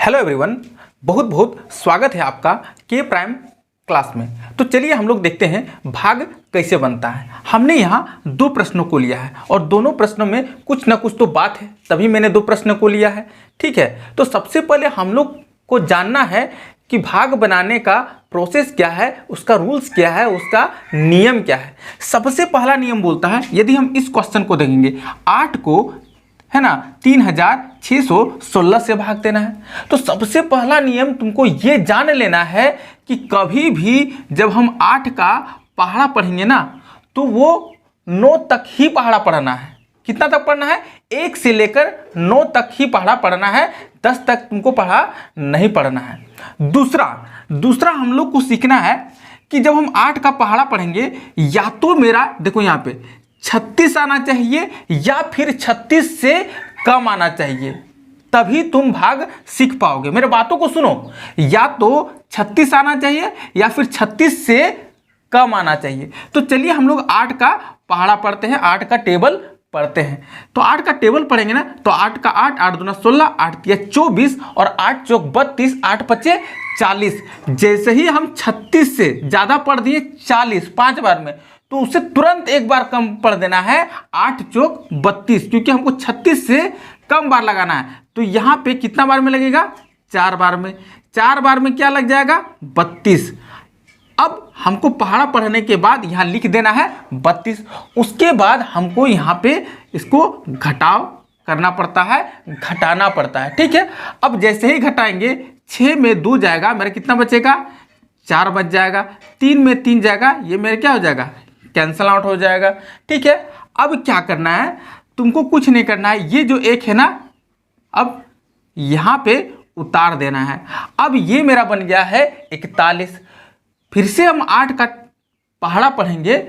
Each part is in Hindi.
हेलो एवरीवन, बहुत बहुत स्वागत है आपका के प्राइम क्लास में। तो चलिए हम लोग देखते हैं भाग कैसे बनता है। हमने यहाँ दो प्रश्नों को लिया है और दोनों प्रश्नों में कुछ ना कुछ तो बात है, तभी मैंने दो प्रश्नों को लिया है। ठीक है, तो सबसे पहले हम लोग को जानना है कि भाग बनाने का प्रोसेस क्या है, उसका रूल्स क्या है, उसका नियम क्या है। सबसे पहला नियम बोलता है, यदि हम इस क्वेश्चन को देखेंगे 8 को है ना 3616 से भाग देना है। तो सबसे पहला नियम तुमको ये जान लेना है कि कभी भी जब हम 8 का पहाड़ा पढ़ेंगे ना तो वो 9 तक ही पहाड़ा पढ़ना है। कितना तक पढ़ना है? 1 से लेकर 9 तक ही पहाड़ा पढ़ना है, 10 तक तुमको पढ़ा नहीं पढ़ना है। दूसरा हम लोग को सीखना है कि जब हम 8 का पहाड़ा पढ़ेंगे या तो मेरा देखो यहाँ पे 36 आना चाहिए या फिर 36 से कम आना चाहिए, तभी तुम भाग सीख पाओगे। मेरे बातों को सुनो, या तो 36 आना चाहिए या फिर 36 से कम आना चाहिए। तो चलिए हम लोग 8 का पहाड़ा पढ़ते हैं, 8 का टेबल पढ़ते हैं। तो 8 का टेबल पढ़ेंगे ना तो 8 का 8, 8 दूना 16, 8 तिया 24 और 8 चौक 32, 8 पचे 40। जैसे ही हम 36 से ज़्यादा पढ़ दिए 40 5 बार में, तो उसे तुरंत एक बार कम पढ़ देना है 8 चौक 32, क्योंकि हमको 36 से कम बार लगाना है। तो यहाँ पे कितना बार में लगेगा? 4 बार में। 4 बार में क्या लग जाएगा? 32। अब हमको पहाड़ा पढ़ने के बाद यहाँ लिख देना है 32। उसके बाद हमको यहाँ पे इसको घटाव करना पड़ता है, घटाना पड़ता है। ठीक है, अब जैसे ही घटाएंगे 6 में 2 जाएगा, मेरा कितना बचेगा? 4 बच जाएगा। 3 में 3 जाएगा, ये मेरे क्या हो जाएगा? कैंसल आउट हो जाएगा। ठीक है, अब क्या करना है? तुमको कुछ नहीं करना है, ये जो एक है ना अब यहाँ पे उतार देना है। अब ये मेरा बन गया है 41। फिर से हम 8 का पहाड़ा पढ़ेंगे,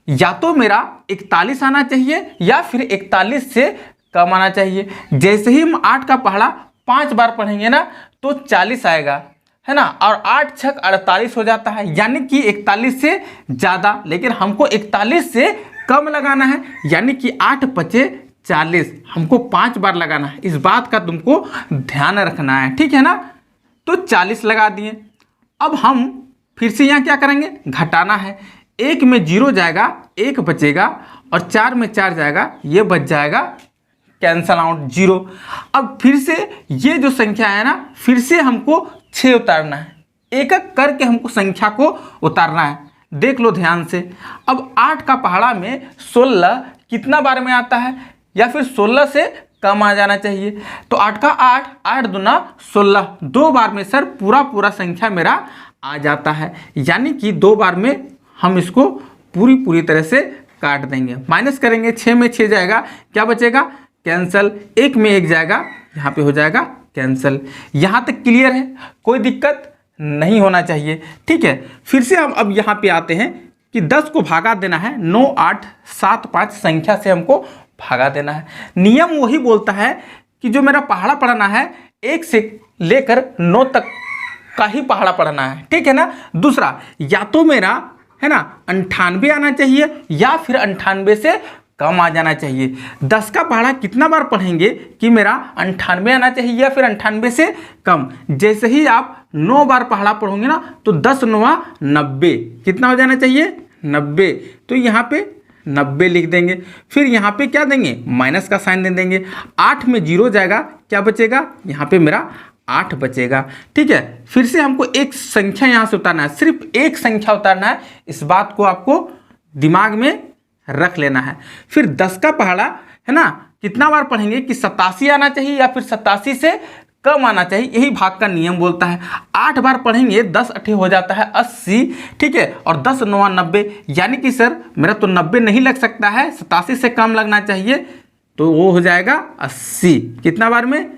या तो मेरा 41 आना चाहिए या फिर 41 से कम आना चाहिए। जैसे ही हम 8 का पहाड़ा 5 बार पढ़ेंगे ना तो 40 आएगा, है ना, और 8 छक 48 हो जाता है, यानी कि 41 से ज़्यादा, लेकिन हमको 41 से कम लगाना है, यानी कि 8 पचे 40 हमको 5 बार लगाना है। इस बात का तुमको ध्यान रखना है, ठीक है ना। तो 40 लगा दिए। अब हम फिर से यहाँ क्या करेंगे? घटाना है। 1 में 0 जाएगा, 1 बचेगा, और 4 में 4 जाएगा, ये बच जाएगा कैंसल आउट 0। अब फिर से ये जो संख्या है ना, फिर से हमको 6 उतारना है। एक एक करके हमको संख्या को उतारना है। देख लो ध्यान से। अब 8 का पहाड़ा में 16 कितना बार में आता है, या फिर 16 से कम आ जाना चाहिए। तो 8 का 8, 8 दूना 16, 2 बार में सर पूरा संख्या मेरा आ जाता है, यानी कि 2 बार में हम इसको पूरी तरह से काट देंगे। माइनस करेंगे, 6 में 6 जाएगा, क्या बचेगा? कैंसल। 1 में 1 जाएगा, यहाँ पे हो जाएगा कैंसल। यहाँ तक क्लियर है? कोई दिक्कत नहीं होना चाहिए। ठीक है, फिर से हम अब यहाँ पे आते हैं कि 10 को भागा देना है, 9 8 7 5 संख्या से हमको भागा देना है। नियम वही बोलता है कि जो मेरा पहाड़ा पढ़ना है 1 से लेकर 9 तक का ही पहाड़ा पढ़ना है, ठीक है ना। दूसरा, या तो मेरा है ना 98 आना चाहिए या फिर 98 से कम आ जाना चाहिए। 10 का पहाड़ा कितना बार पढ़ेंगे कि मेरा 98 आना चाहिए या फिर 98 से कम। जैसे ही आप 9 बार पहाड़ा पढ़ोगे ना तो 10 9 90, कितना हो जाना चाहिए? 90। तो यहाँ पे 90 लिख देंगे। फिर यहाँ पे क्या देंगे? माइनस का साइन दे देंगे। 8 में 0 जाएगा, क्या बचेगा? यहाँ पे मेरा 8 बचेगा। ठीक है, फिर से हमको एक संख्या यहाँ से उतारना है, सिर्फ एक संख्या उतारना है। इस बात को आपको दिमाग में रख लेना है। फिर 10 का पहाड़ा है ना कितना बार पढ़ेंगे कि 87 आना चाहिए या फिर 87 से कम आना चाहिए, यही भाग का नियम बोलता है। 8 बार पढ़ेंगे, 10 8 हो जाता है 80, ठीक है, और 10 9 90, यानी कि सर मेरा तो 90 नहीं लग सकता है, 87 से कम लगना चाहिए, तो वो हो जाएगा 80। कितना बार में?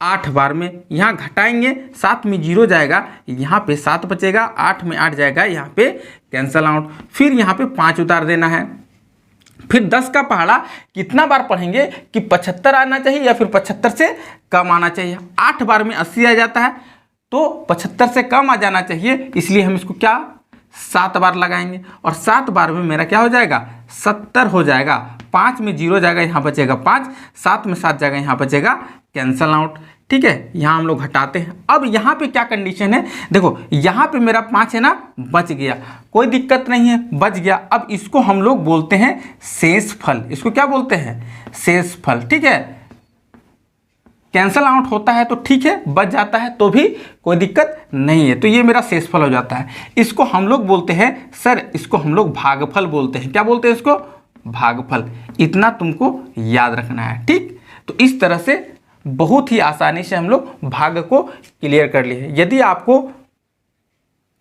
8 बार में। यहाँ घटाएंगे, 7 में 0 जाएगा, यहाँ पे 7 बचेगा, 8 में 8 जाएगा, यहाँ पे कैंसल आउट। फिर यहाँ पे 5 उतार देना है। फिर 10 का पहाड़ा कितना बार पढ़ेंगे कि 75 आना चाहिए या फिर 75 से कम आना चाहिए। 8 बार में 80 आ जाता है, तो 75 से कम आ जाना चाहिए, इसलिए हम इसको क्या 7 बार लगाएंगे, और 7 बार में मेरा क्या हो जाएगा? 70 हो जाएगा। 5 में 0 जाएगा, यहाँ बचेगा 5, 7 में 7 जाएगा, यहाँ बचेगा कैंसल आउट। ठीक है, यहाँ हम लोग घटाते हैं। अब यहाँ पे क्या कंडीशन है, देखो यहाँ पे मेरा 5 है ना, बच गया, कोई दिक्कत नहीं है, बच गया। अब इसको हम लोग बोलते हैं शेषफल। इसको क्या बोलते हैं, शेषफल। ठीक है, कैंसल आउट होता है तो ठीक है, बच जाता है तो भी कोई दिक्कत नहीं है, तो ये मेरा शेषफल हो जाता है। इसको हम लोग बोलते हैं सर, इसको हम लोग भागफल बोलते हैं। क्या बोलते हैं इसको, भागफल। इतना तुमको याद रखना है। ठीक, तो इस तरह से बहुत ही आसानी से हम लोग भाग को क्लियर कर लिए। यदि आपको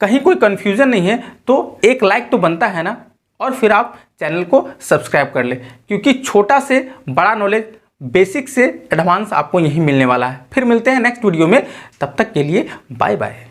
कहीं कोई कंफ्यूजन नहीं है तो एक लाइक तो बनता है ना, और फिर आप चैनल को सब्सक्राइब कर ले, क्योंकि छोटा से बड़ा नॉलेज, बेसिक से एडवांस आपको यही मिलने वाला है। फिर मिलते हैं नेक्स्ट वीडियो में, तब तक के लिए बाय बाय।